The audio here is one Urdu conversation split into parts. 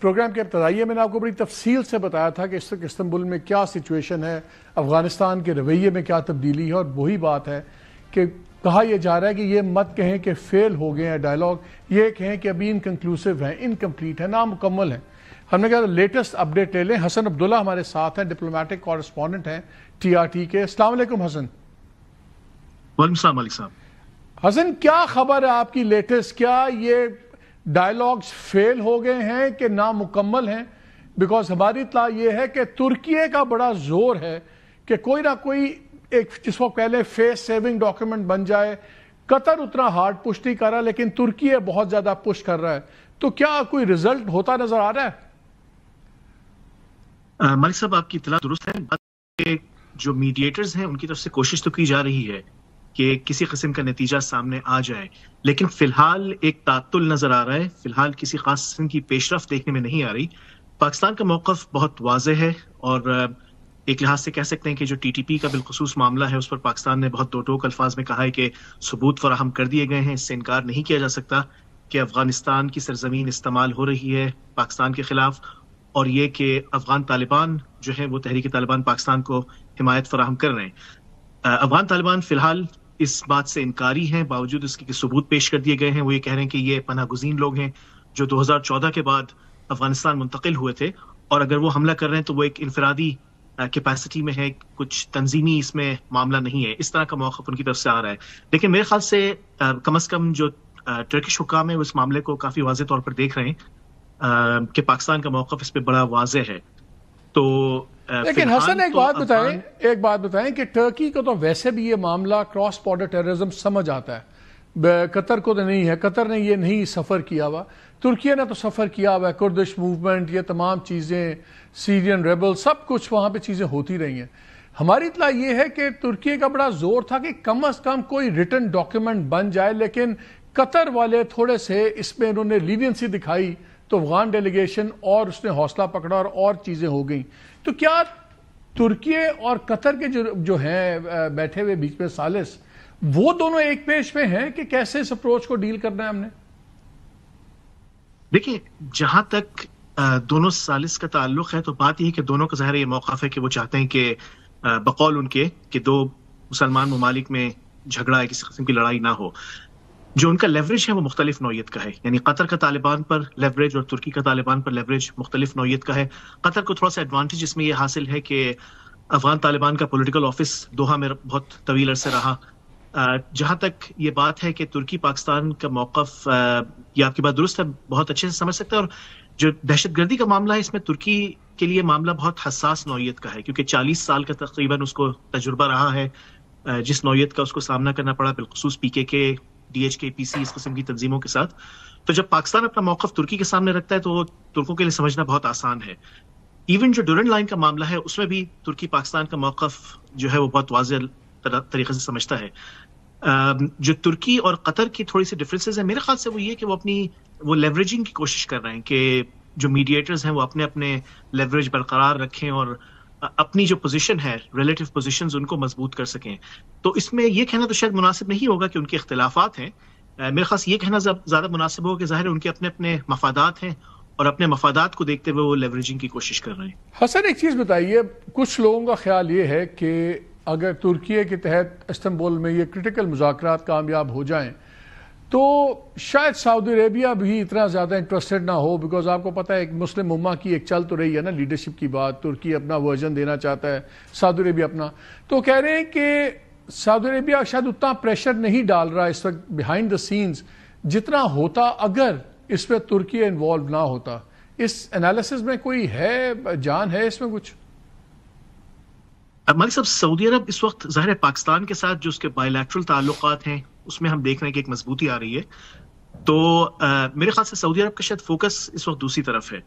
پروگرام کے ابتدائیے میں نے آپ کو بڑی تفصیل سے بتایا تھا کہ اس وقت استنبول میں کیا سچویشن ہے، افغانستان کے رویے میں کیا تبدیلی ہے، اور وہی بات ہے کہ کہا یہ جا رہا ہے کہ یہ مت کہیں کہ فیل ہو گئے ہیں ڈائیلاگ، یہ کہیں کہ ابھی انکنکلوسیو ہیں، انکمپلیٹ ہیں، نامکمل ہیں۔ ہم نے کہا لیٹسٹ اپڈیٹ لے لیں۔ حسن عبداللہ ہمارے ساتھ ہیں، ڈپلومیٹک کورسپونڈنٹ ہیں TRT کے۔ السلام علیکم حسن۔ وعلیکم السلام علیکم صاحب۔ حسن کیا خبر ہے آپ کی لیٹسٹ؟ کیا یہ ڈائیلاگز فیل ہو گئے ہیں کہ نامکمل ہیں؟ بیکاز ہماری اطلاع یہ ہے کہ ترکیے کا بڑا زور ہے کہ کوئی نہ کوئی ایک جس کو پہلے فیس سیونگ ڈاکیومنٹ بن جائے۔ قطر اتنا ہارڈ پش نہیں کر رہا لیکن ترکیے بہت زیادہ پش کر رہا ہے، تو کیا کوئی رزلٹ ہوتا نظر آ رہا ہے؟ ملک صاحب آپ کی اطلاع درست ہے، جو میڈیٹرز ہیں ان کی طرف سے کوشش تو کی جا رہی ہے کہ کسی قسم کا نتیجہ سامنے آ جائے، لیکن فی الحال ایک تعطل نظر آ رہا ہے، فی الحال کسی خاص قسم کی پیش رفت دیکھنے میں نہیں آ رہی۔ پاکستان کا موقف بہت واضح ہے اور ایک لحاظ سے کہہ سکتے ہیں کہ جو TTP کا بالخصوص معاملہ ہے اس پر پاکستان نے بہت دو ٹوک الفاظ میں کہا ہے کہ ثبوت فراہم کر دیے گئے ہیں، اس سے انکار نہیں کیا جا سکتا کہ افغانستان کی سرزمین استعمال ہو رہی ہے پاکستان کے خلاف، اور یہ کہ افغان طالبان جو ہے وہ تحریک طالبان پاکستان کو حمایت فراہم کر رہے ہیں۔ افغان طالبان فی الحال اس بات سے انکاری ہیں، باوجود اس کے کہ ثبوت پیش کر دیے گئے ہیں۔ وہ یہ کہہ رہے ہیں کہ یہ پناہ گزین لوگ ہیں جو 2014 کے بعد افغانستان منتقل ہوئے تھے، اور اگر وہ حملہ کر رہے ہیں تو وہ ایک انفرادی کیپیسٹی میں ہے، کچھ تنظیمی اس میں معاملہ نہیں ہے۔ اس طرح کا موقف ان کی طرف سے آ رہا ہے، لیکن میرے خیال سے کم از کم جو ٹرکش حکام ہیں وہ اس معاملے کو کافی واضح طور پر دیکھ رہے ہیں کہ پاکستان کا موقف اس پہ بڑا واضح ہے۔ تو لیکن حسن ایک بات بتائیں کہ ٹرکی کو تو ویسے بھی یہ معاملہ کراس بارڈر ٹیررزم سمجھ آتا ہے، قطر کو تو نہیں ہے، قطر نے یہ نہیں سفر کیا ہوا، ترکیہ نے تو سفر کیا ہوا ہے، کردش موومنٹ، یہ تمام چیزیں، سیرین ریبل، سب کچھ وہاں پہ چیزیں ہوتی رہی ہیں۔ ہماری اطلاع یہ ہے کہ ترکیہ کا بڑا زور تھا کہ کم از کم کوئی ریٹن ڈاکیومنٹ بن جائے، لیکن قطر والے تھوڑے سے اس میں انہوں نے لینینسی دکھائی تو افغان ڈیلیگیشن اور اس نے حوصلہ پکڑا اور چیزیں ہو گئیں۔ تو کیا ترکیہ اور قطر کے جو ہیں بیٹھے ہوئے بیچ میں ثالث، وہ دونوں ایک پیش میں ہیں کہ کیسے اس اپروچ کو ڈیل کرنا ہے ہم نے؟ دیکھیں، جہاں تک دونوں ثالث کا تعلق ہے تو بات یہ ہے کہ دونوں کا ظاہر یہ موقف ہے کہ وہ چاہتے ہیں کہ بقول ان کے کہ دو مسلمان ممالک میں جھگڑا ہے، کسی قسم کی لڑائی نہ ہو۔ جو ان کا لیوریج ہے وہ مختلف نوعیت کا ہے، یعنی قطر کا طالبان پر لیوریج اور ترکی کا طالبان پر لیوریج مختلف نوعیت کا ہے۔ قطر کو تھوڑا سا ایڈوانٹیج اس میں یہ حاصل ہے کہ افغان طالبان کا پولیٹیکل آفس دوحہ میں بہت طویل عرصے رہا۔ جہاں تک یہ بات ہے کہ ترکی پاکستان کا موقف، یہ آپ کی بات درست ہے، بہت اچھے سے سمجھ سکتے ہیں، اور جو دہشت گردی کا معاملہ ہے اس میں ترکی کے لیے معاملہ بہت حساس نوعیت کا ہے، کیونکہ 40 سال کا تقریباً اس کو تجربہ رہا ہے جس نوعیت کا اس کو سامنا کرنا پڑا، بالخصوص PKK، DHK، PC، اس قسم کی تنظیموں کے ساتھ۔ تو جب پاکستان اپنا موقف ترکی کے سامنے رکھتا ہے تو وہ ترکوں کے لیے سمجھنا بہت آسان ہے۔ ایون جو ڈورنڈ لائن کا معاملہ ہے اس میں بھی ترکی پاکستان کا موقف جو ہے وہ بہت واضح طریقے سے سمجھتا ہے۔ جو ترکی اور قطر کی تھوڑی سی ڈفرینسز ہیں میرے خیال سے وہ یہ کہ وہ لیوریجنگ کی کوشش کر رہے ہیں کہ جو میڈیٹرز ہیں وہ اپنے لیوریج برقرار رکھیں اور اپنی جو پوزیشن ہے، ریلیٹو پوزیشنز، ان کو مضبوط کر سکیں۔ تو اس میں یہ کہنا تو شاید مناسب نہیں ہوگا کہ ان کے اختلافات ہیں، میرے خاص یہ کہنا زیادہ مناسب ہوگا کہ ظاہر ان کے اپنے مفادات ہیں اور اپنے مفادات کو دیکھتے ہوئے وہ لیوریجنگ کی کوشش کر رہے ہیں۔ حسن ایک چیز بتائیے، کچھ لوگوں کا خیال یہ ہے کہ اگر ترکیہ کے تحت استنبول میں یہ کرٹیکل مذاکرات کامیاب ہو جائیں تو شاید سعودی عربیہ بھی اتنا زیادہ انٹرسٹڈ نہ ہو، بیکاز آپ کو پتہ ہے ایک مسلم امہ کی ایک چل تو رہی ہے نا لیڈرشپ کی بات، ترکی اپنا ورژن دینا چاہتا ہے، سعودی عربیہ اپنا، تو کہہ رہے ہیں کہ سعودی عربیہ شاید اتنا پریشر نہیں ڈال رہا اس وقت بیہائنڈ دا سینز جتنا ہوتا اگر اس میں ترکیہ انوالو نہ ہوتا۔ اس انالیسز میں کوئی ہے جان ہے اس میں کچھ؟ ملک صاحب، سعودی عرب اس وقت ظاہر ہے پاکستان کے ساتھ جو اس کے بائی لیٹرل تعلقات ہیں اس میں ہم دیکھ رہے ہیں کہ ایک مضبوطی آ رہی ہے، تو میرے خیال سے سعودی عرب کا شاید فوکس اس وقت دوسری طرف ہے،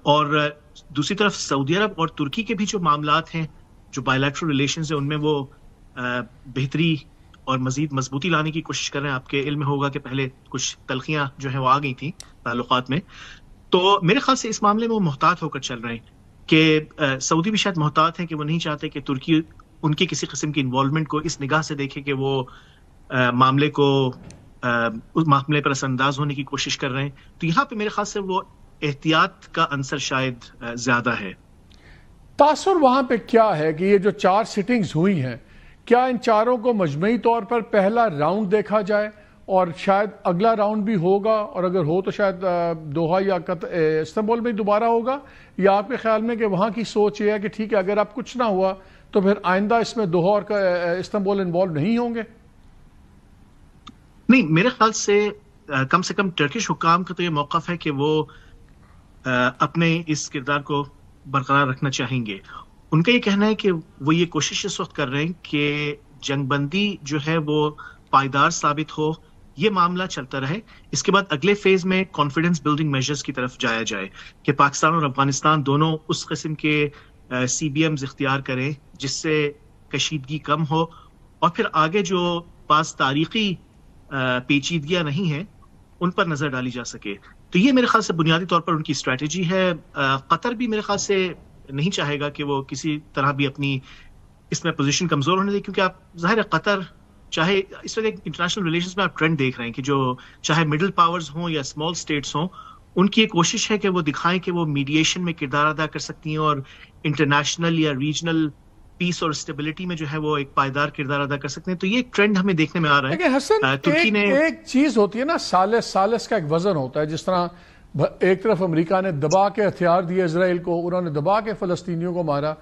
اور دوسری طرف سعودی عرب اور ترکی کے بھی جو معاملات ہیں، جو بائی لیٹرل ریلیشنز ہیں، ان میں وہ بہتری اور مزید مضبوطی لانے کی کوشش کر رہے ہیں۔ آپ کے علم میں ہوگا کہ پہلے کچھ تلخیاں جو ہیں وہ آ گئی تھیں تعلقات میں، تو میرے خیال سے اس معاملے میں وہ محتاط ہو کر چل رہے ہیں کہ سعودی بھی شاید محتاط ہے کہ وہ نہیں چاہتے کہ ترکی ان کی کسی قسم کی انوالومنٹ کو اس نگاہ سے دیکھے کہ وہ معاملے پر اثر انداز ہونے کی کوشش کر رہے ہیں۔ تو یہاں پہ میرے خیال سے وہ احتیاط کا عنصر شاید زیادہ ہے. تاثر وہاں پہ کیا ہے کہ یہ جو 4 سٹنگز ہوئی ہیں، کیا ان چاروں کو مجموعی طور پر پہلا راؤنڈ دیکھا جائے اور شاید اگلا راؤنڈ بھی ہوگا، اور اگر ہو تو شاید دوحہ یا استنبول میں دوبارہ ہوگا، یا آپ کے خیال میں کہ وہاں کی سوچ یہ ہے کہ ٹھیک ہے اگر اب کچھ نہ ہوا تو پھر آئندہ اس میں دوحہ اور استنبول انوالو نہیں ہوں گے؟ نہیں، میرے خیال سے کم ٹرکش حکام کا تو یہ موقف ہے کہ وہ اپنے اس کردار کو برقرار رکھنا چاہیں گے. ان کا یہ کہنا ہے کہ وہ یہ کوشش اس وقت کر رہے ہیں کہ جنگ بندی جو ہے وہ پائیدار ثابت ہو، یہ معاملہ چلتا رہے. اس کے بعد اگلے فیز میں کانفیڈنس بلڈنگ میجرز کی طرف جایا جائے کہ پاکستان اور افغانستان دونوں اس قسم کے سی بی ایمز اختیار کریں جس سے کشیدگی کم ہو، اور پھر آگے جو بعض تاریخی پیچیدگیاں نہیں ہیں ان پر نظر ڈالی جا سکے. تو یہ میرے خیال سے بنیادی طور پر ان کی اسٹریٹجی ہے. قطر بھی میرے خیال سے نہیں چاہے گا کہ وہ کسی طرح بھی اپنی اس میں پوزیشن کمزور ہونے دے، کیونکہ آپ ظاہر ہے قطر چاہے اس وقت انٹرنیشنل ریلیشنز میں آپ ٹرینڈ دیکھ رہے ہیں کہ جو چاہے مڈل پاورز ہوں یا اسمال اسٹیٹس ہوں، ان کی ایک کوشش ہے کہ وہ دکھائیں کہ وہ میڈیشن میں کردار ادا کر سکتی ہیں اور انٹرنیشنل یا ریجنل پیس اور اسٹیبلٹی میں جو ہے وہ ایک پائیدار کردار ادا کر سکتے ہیں. تو یہ ایک ٹرینڈ ہمیں دیکھنے میں آ رہا ہے. لیکن حسن ایک چیز ہوتی ہے نا، سالس کا ایک وزن ہوتا ہے. جس طرح ایک طرف امریکہ نے دبا کے ہتھیار دیے اسرائیل کو، انہوں نے دبا کے فلسطینیوں کو مارا،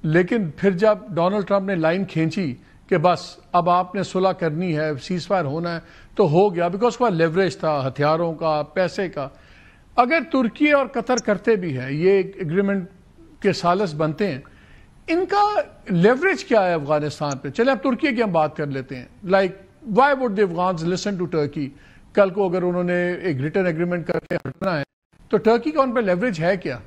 لیکن پھر جب ڈونلڈ ٹرمپ نے لائن کھینچی کہ بس اب آپ نے صلح کرنی ہے، سیز فائر ہونا ہے، تو ہو گیا، بیکاز کا لیوریج تھا ہتھیاروں کا، پیسے کا. اگر ترکی اور قطر کرتے بھی ہیں یہ ایگریمنٹ کے سالس بنتے ہیں، ان کا لیوریج کیا ہے افغانستان پہ؟ چلیں اب ترکی کی ہم بات کر لیتے ہیں. Like why would the Afghans listen to Turkey? کل کو اگر انہوں نے ایک ریٹن ایگریمنٹ کر کے ہٹنا ہے تو ٹرکی کا ان پہ لیوریج ہے کیا؟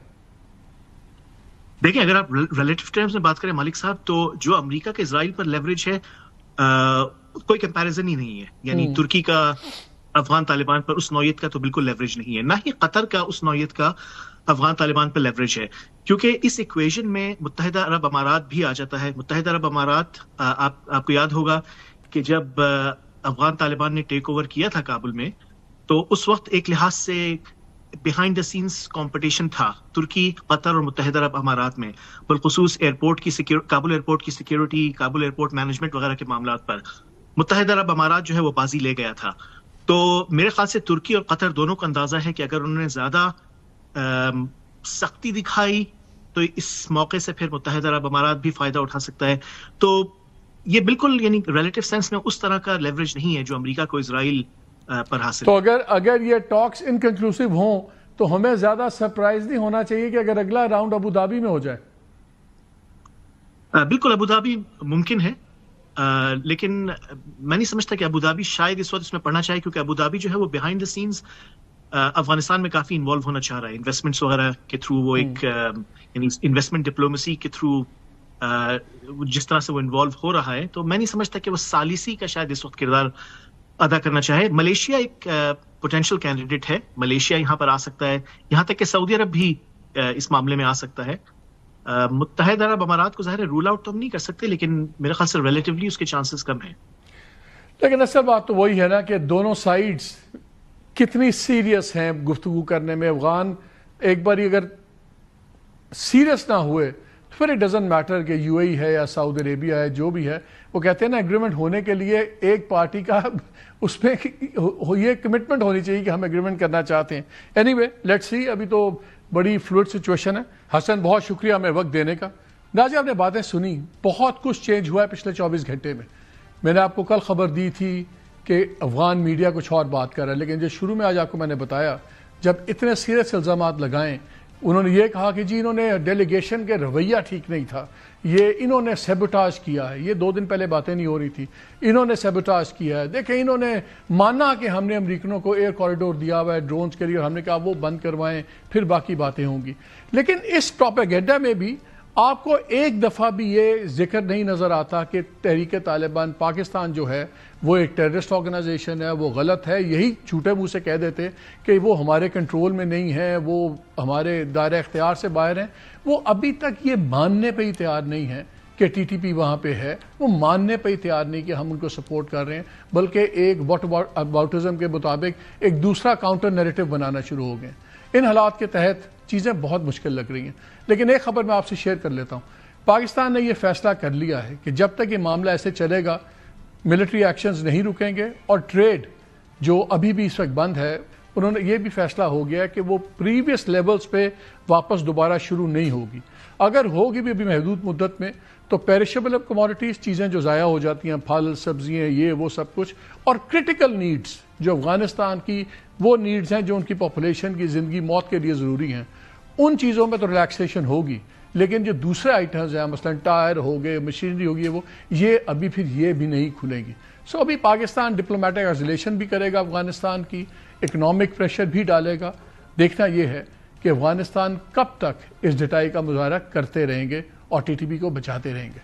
دیکھیں، اگر آپ ریلیٹو ٹرمز میں بات کریں مالک صاحب، تو جو امریکہ کے اسرائیل پر لیوریج ہے کوئی کمپیریزن ہی نہیں ہے. یعنی ترکی کا افغان طالبان پر اس نوعیت کا تو بالکل لیوریج نہیں ہے، نہ ہی قطر کا اس نوعیت کا افغان طالبان پر لیوریج ہے. کیونکہ اس ایکویژن میں متحدہ عرب امارات بھی آ جاتا ہے. متحدہ عرب امارات، آپ کو یاد ہوگا کہ جب افغان طالبان نے ٹیک اوور کیا تھا کابل میں، تو اس وقت ایک لحاظ سے بیہائنڈ دا سینس کمپٹیشن تھا ترکی، قطر اور متحدہ عرب امارات میں، بالخصوص ایئرپورٹ کی کابل ایئرپورٹ کی سیکیورٹی، کابل ایئرپورٹ مینجمنٹ وغیرہ کے معاملات پر. متحدہ عرب امارات جو ہے وہ بازی لے گیا تھا. تو میرے خیال سے ترکی اور قطر دونوں کو اندازہ ہے کہ اگر انہوں نے زیادہ سختی دکھائی تو اس موقع سے پھر متحدہ عرب امارات بھی فائدہ اٹھا سکتا ہے. تو یہ بالکل یعنی ریلیٹو سینس میں اس طرح کا لیوریج نہیں ہے جو امریکہ کو اسرائیل پر حاصل. تو اگر یہ ٹاکس انکنکلوسیو ہوں تو ہمیں زیادہ سرپرائز نہیں ہونا چاہیے کہ اگر اگلا راؤنڈ ابو دھابی میں ہو جائے. بالکل ابو دھابی ممکن ہے، لیکن میں نہیں سمجھتا کہ ابو دھابی شاید اس وقت اس میں پڑھنا چاہیے، کیونکہ ابو دھابی جو ہے وہ بیہائنڈ دا سینز افغانستان میں کافی انوالو ہونا چاہ رہا ہے، انویسٹمنٹس وغیرہ کے تھرو. وہ ایک یعنی انویسٹمنٹ ڈپلومیسی کے تھرو جس طرح سے وہ انوالو ہو رہا ہے، تو میں نہیں سمجھتا کہ وہ ثالثی کا شاید اس وقت کردار ادا کرنا چاہے. ملیشیا ایک پوٹینشیل کینڈیڈیٹ ہے، ملیشیا یہاں پر آ سکتا ہے، یہاں تک کہ سعودی عرب بھی اس معاملے میں آ سکتا ہے. متحدہ عرب امارات کو ظاہر ہے رول آؤٹ تو ہم نہیں کر سکتے، لیکن میرے خیال سے ریلیٹیولی اس کے چانسز کم ہیں. لیکن اصل بات تو وہی ہے نا کہ دونوں سائیڈز کتنی سیریس ہیں گفتگو کرنے میں. افغان ایک بار اگر سیریس نہ ہوئے تو پھر اٹ ڈزنٹ میٹر کہ یو اے ای ہے یا سعودی عربیہ ہے، جو بھی ہے. وہ کہتے ہیں نا ایگریمنٹ ہونے کے لیے ایک پارٹی کا اس میں یہ کمٹمنٹ ہونی چاہیے کہ ہم ایگریمنٹ کرنا چاہتے ہیں. اینی وے لیٹس سی، ابھی تو بڑی فلوئڈ سچویشن ہے. حسن بہت شکریہ ہمیں وقت دینے کا. ناظرین آپ نے باتیں سنی، بہت کچھ چینج ہوا ہے پچھلے 24 گھنٹے میں. میں نے آپ کو کل خبر دی تھی کہ افغان میڈیا کچھ اور بات کر رہا ہے، لیکن جو شروع میں آج آپ کو میں نے بتایا جب اتنے سیریس الزامات لگائیں، انہوں نے یہ کہا کہ جی انہوں نے ڈیلیگیشن کے رویہ ٹھیک نہیں تھا، یہ انہوں نے سیبوٹاج کیا ہے. یہ 2 دن پہلے باتیں نہیں ہو رہی تھی، انہوں نے سیبوٹاج کیا ہے. دیکھیں انہوں نے مانا کہ ہم نے امریکنوں کو ایئر کوریڈور دیا ہوا ہے ڈرونز کے لیے، اور ہم نے کہا وہ بند کروائیں پھر باقی باتیں ہوں گی. لیکن اس پروپیگنڈا میں بھی آپ کو ایک دفعہ بھی یہ ذکر نہیں نظر آتا کہ تحریک طالبان پاکستان جو ہے وہ ایک ٹیررسٹ آرگنائزیشن ہے، وہ غلط ہے. یہی جھوٹے منہ سے کہہ دیتے کہ وہ ہمارے کنٹرول میں نہیں ہے، وہ ہمارے دائرہ اختیار سے باہر ہیں. وہ ابھی تک یہ ماننے پہ ہی تیار نہیں ہے کہ ٹی ٹی پی وہاں پہ ہے، وہ ماننے پہ ہی تیار نہیں کہ ہم ان کو سپورٹ کر رہے ہیں، بلکہ ایک واٹ اباؤٹزم کے مطابق ایک دوسرا کاؤنٹر نیریٹو بنانا شروع ہو گئے. ان حالات کے تحت چیزیں بہت مشکل لگ رہی ہیں. لیکن ایک خبر میں آپ سے شیئر کر لیتا ہوں. پاکستان نے یہ فیصلہ کر لیا ہے کہ جب تک یہ معاملہ ایسے چلے گا ملٹری ایکشنز نہیں رکیں گے, اور ٹریڈ جو ابھی بھی اس وقت بند ہے انہوں نے یہ بھی فیصلہ ہو گیا کہ وہ پریویس لیولز پہ واپس دوبارہ شروع نہیں ہوگی. اگر ہوگی بھی ابھی محدود مدت میں تو پیرشیبل کموڈیٹیز, چیزیں جو ضائع ہو جاتی ہیں, پھل سبزیاں, یہ وہ سب کچھ, اور کرٹیکل نیڈز جو افغانستان کی وہ نیڈز ہیں جو ان کی پاپولیشن کی زندگی موت کے لیے ضروری ہیں, ان چیزوں میں تو ریلیکسیشن ہوگی. لیکن جو دوسرے آئٹمز ہیں مثلا ٹائر ہو گئے, مشینری ہوگی, وہ یہ ابھی پھر یہ بھی نہیں کھلیں گی. سو ابھی پاکستان ڈپلومیٹک آئسولیشن بھی کرے گا افغانستان کی, اکنامک پریشر بھی ڈالے گا. دیکھنا یہ ہے کہ افغانستان کب تک اس ڈٹائی کا مظاہرہ کرتے رہیں گے اور TTP کو بچاتے رہیں گے.